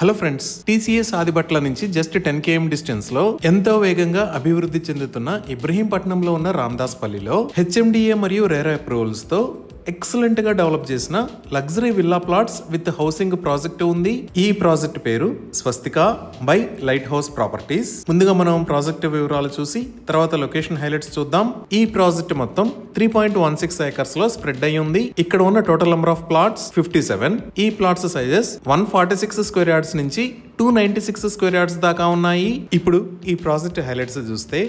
Hello friends, TCS Adibatla నుంచి just 10 km distance లో ఎంతో వేగంగా అభివృద్ధి చెందుతున్న ఇబ్రహీంపట్నంలో ఉన్న రామదాస్పల్లిలో హెచ్ఎండిఏ మరియు రేరా అప్రూవల్స్ తో ఎక్సలెంట్ గా డెవలప్ చేసిన luxury villa plots with housing project ఉంది. ఈ ప్రాజెక్ట్ పేరు స్వస్తిక బై లైట్ హౌస్ ప్రాపర్టీస్. ముందుగా మనం ప్రాజెక్ట్ వివరాలు చూసి తర్వాత లొకేషన్ హైలైట్స్ చూద్దాం. ఈ ప్రాజెక్ట్ మొత్తం 3.16 ఏకర్స్ లో స్ప్రెడ్ అయి ఉంది. ఇక్కడ ఉన్న టోటల్ నెంబర్ ఆఫ్ ప్లాట్స్ 57. ఈ ప్లాట్స్ సైజెస్ 146 స్క్వేర్ యార్డ్స్ నుంచి 296 స్క్వేర్ యార్డ్స్ దాకా ఉన్నాయి. ఇప్పుడు ఈ ప్రాజెక్ట్ హైలైట్స్ చూస్తే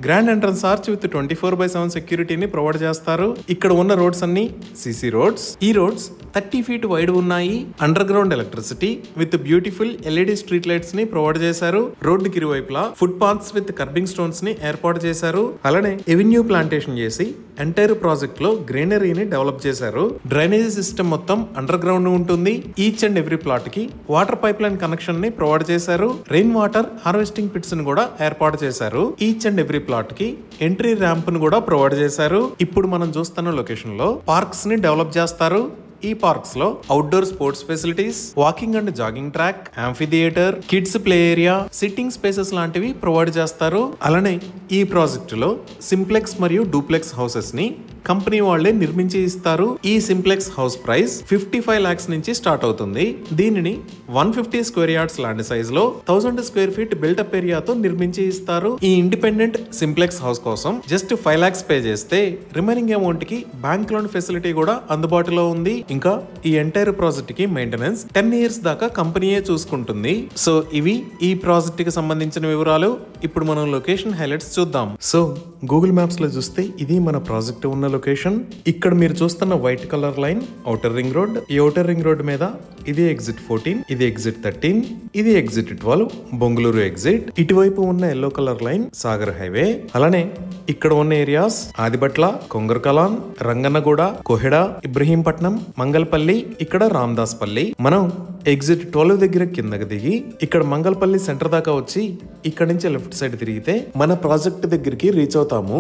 గ్రాండ్ ఎంట్రన్స్ ఆర్చ్ విత్ 24/7 సెక్యూరిటీని ప్రొవైడ్ చేస్తారు. ఇక్కడ ఉన్న రోడ్స్ అన్ని సిసి రోడ్స్. ఈ రోడ్స్ 30 feet వైడ్ ఉన్నాయి. Under ground electricity with beautiful LED street lights ని ప్రొవైడ్ చేశారు. రోడ్డు ఇరువైపులా foot paths with kerbing stones ని ఏర్పాటు చేశారు. అలానే ఎవెన్యూ ప్లాంటేషన్ చేసి ఎంటైర్ ప్రాజెక్ట్ లో గ్రీనరీని డెవలప్ చేశారు. డ్రైనేజీ సిస్టమ్ మొత్తం అండర్ గ్రౌండ్ ఉంటుంది. ఈచ్ అండ్ ఎవ్రీ ప్లాట్ కి వాటర్ పైప్ లైన్ కనెక్షన్ ని ప్రొవైడ్ చేశారు. రెయిన్ వాటర్ హార్వెస్టింగ్ పిట్స్ ని కూడా ఏర్పాటు చేశారు. ఈచ్ అండ్ ఎవ్రీ ప్లాట్ కి ఎంట్రీ ర్యాంప్ ను కూడా ప్రొవైడ్ చేశారు. ఇప్పుడు మనం చూస్తున్న లొకేషన్ లో పార్క్స్ ని డెవలప్ చేస్తారు. ఈ పార్క్స్ లో outdoor sports facilities, walking and jogging track, amphi theatre, kids play area, sitting spaces లాంటివి ప్రొవైడ్ చేస్తారు. అలానే ఈ ప్రాజెక్ట్ లో సింప్లెక్స్ మరియు డూప్లెక్స్ హౌసెస్ ని కంపెనీ వాళ్లే నిర్మించి ఇస్తారు. ఈ సింప్లెక్స్ హౌస్ ప్రైస్ 55 lakhs నుంచి స్టార్ట్ అవుతుంది. దీనిని 150 స్క్వేర్ యార్డ్స్ ల్యాండ్ సైజ్ లో 1000 స్క్వేర్ ఫీట్ బిల్టప్ ఏరియాతో నిర్మించి ఇస్తారు. ఈ ఇండిపెండెంట్ సింప్లెక్స్ హౌస్ కోసం జస్ట్ 5 lakhs పే చేస్తే రిమైనింగ్ అమౌంట్ కి బ్యాంక్ లోన్ ఫెసిలిటీ కూడా అందుబాటులో ఉంది. ఇంకా ఈ ఎంటైర్ ప్రాజెక్ట్ కి మెయింటెనెన్స్ 10 years దాకా కంపెనీయే చూసుకుంటుంది. సో ఇవి ఈ ప్రాజెక్ట్ కి సంబంధించిన వివరాలు. ఇప్పుడు మనం లొకేషన్ హైలైట్స్ చూద్దాం. సో గూగుల్ మ్యాప్స్ లో చూస్తే ఇది మన ప్రాజెక్ట్ ఉన్న లొకేషన్. ఇక్కడ మీరు చూస్తున్న white colour line outer ring road. ఈ ఔటర్ రింగ్ రోడ్ మీద ఇది ఎగ్జిట్ 14, ఇది ఎగ్జిట్ 13, ఇది ఎగ్జిట్ 12 బొంగుళూరు ఎగ్జిట్. ఇటువైపు ఉన్న yellow colour line Sagar highway. అలానే ఇక్కడ ఉన్న ఏరియాస్ ఆదిబట్ల, కొంగరకలాన్, రంగన్నగూడ, కోహెడా, ఇబ్రహీంపట్నం, మంగళపల్లి, ఇక్కడ రామదాస్పల్లి. మనం ఎగ్జిట్ 12 దగ్గర కిందకి దిగి ఇక్కడ మంగళపల్లి సెంటర్ దాకా వచ్చి ఇక్కడ నుంచి లెఫ్ట్ సైడ్ తిరిగితే మన ప్రాజెక్ట్ దగ్గరికి రీచ్ అవుతాము.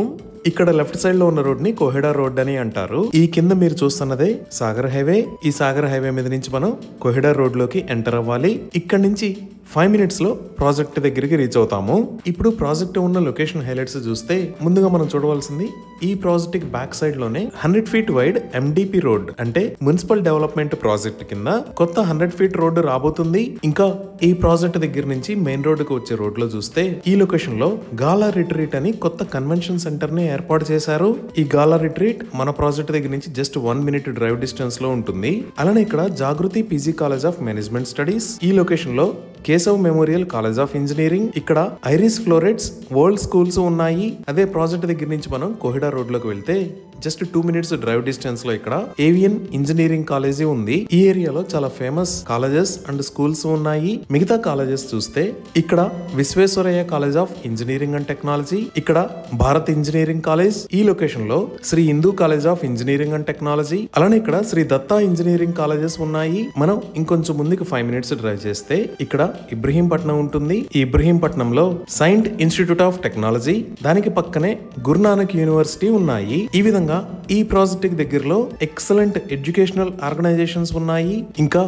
ఇక్కడ లెఫ్ట్ సైడ్ లో ఉన్న రోడ్ ని కోహెడా రోడ్ అని అంటారు. ఈ కింద మీరు చూస్తున్నదే సాగర్ హైవే. ఈ సాగర్ హైవే మీద నుంచి మనం కోహెడా రోడ్ లోకి ఎంటర్ అవ్వాలి. ఇక్కడ నుంచి 5 minutes లో ప్రాజెక్ట్ దగ్గరికి రీచ్ అవుతాము. ఇప్పుడు ప్రాజెక్ట్ ఉన్న లొకేషన్ హైలైట్స్ చూస్తే ముందుగా మనం చూడవలసింది ఈ ప్రాజెక్ట్ బ్యాక్ సైడ్ లోనే 100 feet వైడ్ ఎండిపి రోడ్ అంటే మున్సిపల్ డెవలప్మెంట్ ప్రాజెక్ట్ కింద కొత్త 100 feet రోడ్డు రాబోతుంది. ఇంకా ఈ ప్రాజెక్ట్ దగ్గర నుంచి మెయిన్ రోడ్ కు వచ్చే రోడ్ లో చూస్తే ఈ లొకేషన్ లో గాలా రిట్రీట్ అని కొత్త కన్వెన్షన్ సెంటర్ ని ఏర్పాటు చేశారు. ఈ గాలా రిట్రీట్ మన ప్రాజెక్ట్ దగ్గర నుంచి జస్ట్ 1 minute డ్రైవ్ డిస్టెన్స్ లో ఉంటుంది. అలానే ఇక్కడ Jagruti PG college of management studies. ఈ లొకేషన్ లో Keshav memorial college of engineering, ఇక్కడ ఐరిస్ ఫ్లోరెట్స్ వరల్డ్ స్కూల్స్ ఉన్నాయి. అదే ప్రాజెక్ట్ దగ్గర నుంచి మనం కోహెడా రోడ్ లోకి వెళ్తే జస్ట్ 2 minutes డ్రైవ్ డిస్టెన్స్ లో ఇక్కడ ఏవియన్ ఇంజనీరింగ్ కాలేజీ ఉంది. ఈ ఏరియాలో చాలా ఫేమస్ కాలేజెస్ అండ్ స్కూల్స్ ఉన్నాయి. మిగతా కాలేజెస్ చూస్తే ఇక్కడ Visvesvaraya college of engineering and technology, ఇక్కడ భారత్ ఇంజనీరింగ్ కాలేజ్, ఈ లొకేషన్ లో Shri Hindu college of engineering and technology, అలానే ఇక్కడ శ్రీ దత్తా ఇంజనీరింగ్ కాలేజెస్ ఉన్నాయి. మనం ఇంకొంచెం ముందుకు 5 minutes డ్రైవ్ చేస్తే ఇక్కడ ఇబ్రహీంపట్నం ఉంటుంది. ఈ ఇబ్రహీంపట్నంలో సైంట్ ఇన్స్టిట్యూట్ ఆఫ్ టెక్నాలజీ, దానికి పక్కనే గురునానక్ యూనివర్సిటీ ఉన్నాయి. ఈ విధంగా ఈ ప్రాజెక్ట్ దగ్గరలో ఎక్సలెంట్ ఎడ్యుకేషనల్ ఆర్గనైజేషన్స్ ఉన్నాయి. ఇంకా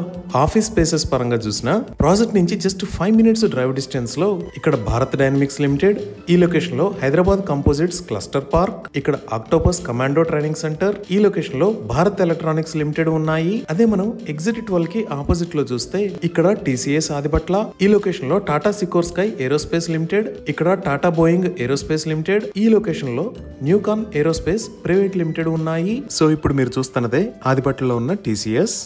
ఆఫీస్ స్పేసెస్ పరంగా చూసినా ప్రాజెక్ట్ నుంచి జస్ట్ 5 minutes డ్రైవ్ డిస్టెన్స్ లో ఇక్కడ భారత్ డైనమిక్స్ లిమిటెడ్, ఈ లొకేషన్ లో హైదరాబాద్ కంపోజిట్స్ క్లస్టర్ పార్క్, ఇక్కడ ఆక్టోపస్ కమాండో ట్రైనింగ్ సెంటర్, ఈ లొకేషన్ లో భారత్ ఎలక్ట్రానిక్స్ లిమిటెడ్ ఉన్నాయి. అదే మనం ఎగ్జిట్ 12 కి ఆపోజిట్ లో చూస్తే ఇక్కడ టీసీఎస్ ఆదిబట్ల, ఈ లొకేషన్ లో టాటా సికోర్స్కై ఏరోస్పేస్ లిమిటెడ్, ఇక్కడ టాటా బోయింగ్ ఏరోస్పేస్ లిమిటెడ్, ఈ లొకేషన్ లో న్యూకాన్ ఏరోస్పేస్ ప్రైవేట్ లిమిటెడ్ ఉన్నాయి. సో ఇప్పుడు మీరు చూస్తున్నదే ఆదిబట్లలో ఉన్న టీసీఎస్.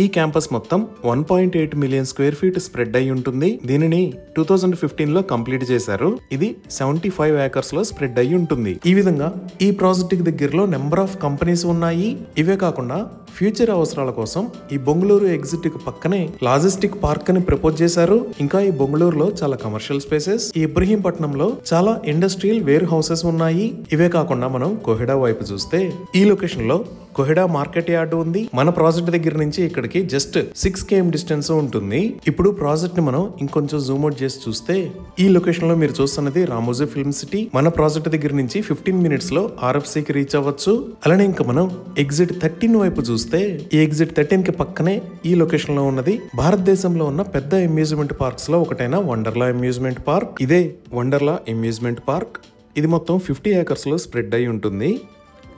ఈ క్యాంపస్ మొత్తం 1.8 million స్క్వేర్ ఫీట్ స్ప్రెడ్ అయి ఉంటుంది. దీనిని 2015 లో కంప్లీట్ చేశారు. ఇది 75 acres లో స్ప్రెడ్ అయి ఉంటుంది. ఈ విధంగా ఈ ప్రాజెక్ట్ దగ్గరలో నెంబర్ ఆఫ్ కంపెనీస్ ఉన్నాయి. ఇవే కాకుండా ఫ్యూచర్ అవసరాల కోసం ఈ బొంగుళూరు ఎగ్జిట్ కి పక్కనే లాజిస్టిక్ పార్క్ అని ప్రపోజ్ చేశారు. ఇంకా ఈ బొంగుళూరులో చాలా కమర్షియల్ స్పేసెస్, ఈ ఇబ్రహీంపట్నంలో చాలా ఇండస్ట్రియల్ వేర్ హౌసెస్ ఉన్నాయి. ఇవే కాకుండా మనం కోహెడా వైపు చూస్తే ఈ లొకేషన్ లో కోహెడా మార్కెట్ యార్డ్ ఉంది. మన ప్రాజెక్ట్ దగ్గర నుంచి ఇక్కడికి జస్ట్ 6 km డిస్టెన్స్ ఉంటుంది. ఇప్పుడు ప్రాజెక్ట్ ని మనం ఇంకొంచెం జూమ్ అవుట్ చేసి చూస్తే ఈ లొకేషన్ లో మీరు చూస్తున్నది రామోజీ ఫిల్మ్ సిటీ. మన ప్రాజెక్ట్ దగ్గర నుంచి 15 minutes లో RFC కి రీచ్ అవ్వచ్చు. అలానే ఇంకా మనం ఎగ్జిట్ 13 వైపు చూస్తే ఈ ఎగ్జిట్ 13 కి పక్కనే ఈ లొకేషన్ లో ఉన్నది భారతదేశంలో ఉన్న పెద్ద అమ్యూజ్మెంట్ పార్క్స్ లో ఒకటైన వండర్లా అమ్యూజ్మెంట్ పార్క్. ఇదే వండర్లా అమ్యూజ్మెంట్ పార్క్. ఇది మొత్తం 50 acres లో స్ప్రెడ్ అయి ఉంటుంది.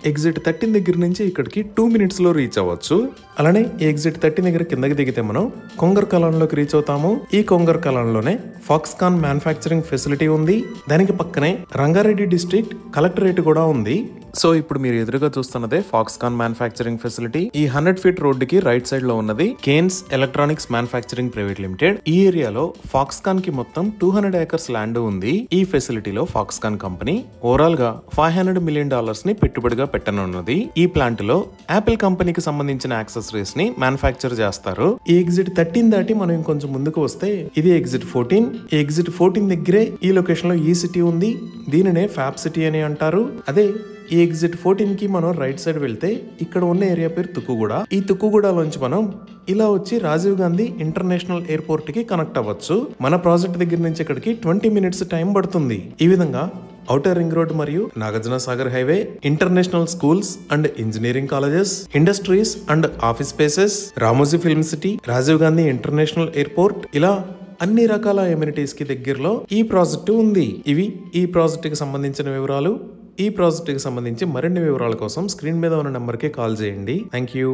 ఎగ్జిట్ 13 దగ్గర నుంచి ఇక్కడికి 2 minutes లో రీచ్ అవ్వచ్చు. అలానే ఈ ఎగ్జిట్ 13 దగ్గర కిందకి దిగితే మనం కొంగర్ కలాన్లోకి రీచ్ అవుతాము. ఈ కొంగర్ కలాన్లోనే ఫాక్స్కాన్ మ్యానుఫ్యాక్చరింగ్ ఫెసిలిటీ ఉంది. దానికి పక్కనే రంగారెడ్డి డిస్ట్రిక్ట్ కలెక్టరేట్ కూడా ఉంది. సో ఇప్పుడు మీరు ఎదురుగా చూస్తున్నదే ఫాక్స్కాన్ మ్యానుఫ్యాక్చరింగ్ ఫెసిలిటీ. ఈ 100 feet రోడ్డుకి రైట్ సైడ్ లో ఉన్నది Kaynes electronics manufacturing private limited. ఈ ఏరియాలో ఫాక్స్కాన్ కి మొత్తం 200 acres ల్యాండ్ ఉంది. ఈ ఫెసిలిటీలో ఫాక్స్కాన్ కంపెనీ ఓవరాల్ గా $500 million ని పెట్టుబడిగా పెట్టనున్నది. ఈ ప్లాంట్ లో యాపిల్ కంపెనీకి సంబంధించిన యాక్సెసరీస్ ని మ్యానుఫ్యాక్చర్ చేస్తారు. ఈ ఎగ్జిట్ 13 దాటి మనం ఇంకొంచెం ముందుకు వస్తే ఇది ఎగ్జిట్ 14. ఈ ఎగ్జిట్ 14 దగ్గరే ఈ లొకేషన్ లో ఈ సిటీ ఉంది. దీనినే ఫ్యాబ్ సిటీ అని అంటారు. అదే ఈ ఎగ్జిట్ 14 కి మనం రైట్ సైడ్ వెళ్తే ఇక్కడ ఉన్న ఏరియా పేరు తుక్కుగూడ. ఈ తుక్కుగూడలోంచి మనం ఇలా వచ్చి రాజీవ్ గాంధీ ఇంటర్నేషనల్ ఎయిర్పోర్ట్ కి కనెక్ట్ అవ్వచ్చు. మన ప్రాజెక్ట్ దగ్గర నుంచి ఇక్కడికి 20 minutes టైం పడుతుంది. ఈ విధంగా ఔటర్ రింగ్ రోడ్ మరియు Nagarjuna Sagar highway, international schools and engineering colleges, industries and office spaces, Ramoji film city, Rajiv Gandhi international airport, ఇలా అన్ని రకాల ఎమ్యూనిటీస్ కి దగ్గరలో ఈ ప్రాజెక్టు ఉంది. ఇవి ఈ ప్రాజెక్ట్ కి సంబంధించిన వివరాలు. ఈ ప్రాజెక్ట్ కి సంబంధించి మరిన్ని వివరాల కోసం స్క్రీన్ మీద ఉన్న నెంబర్ కి కాల్ చేయండి. Thank you.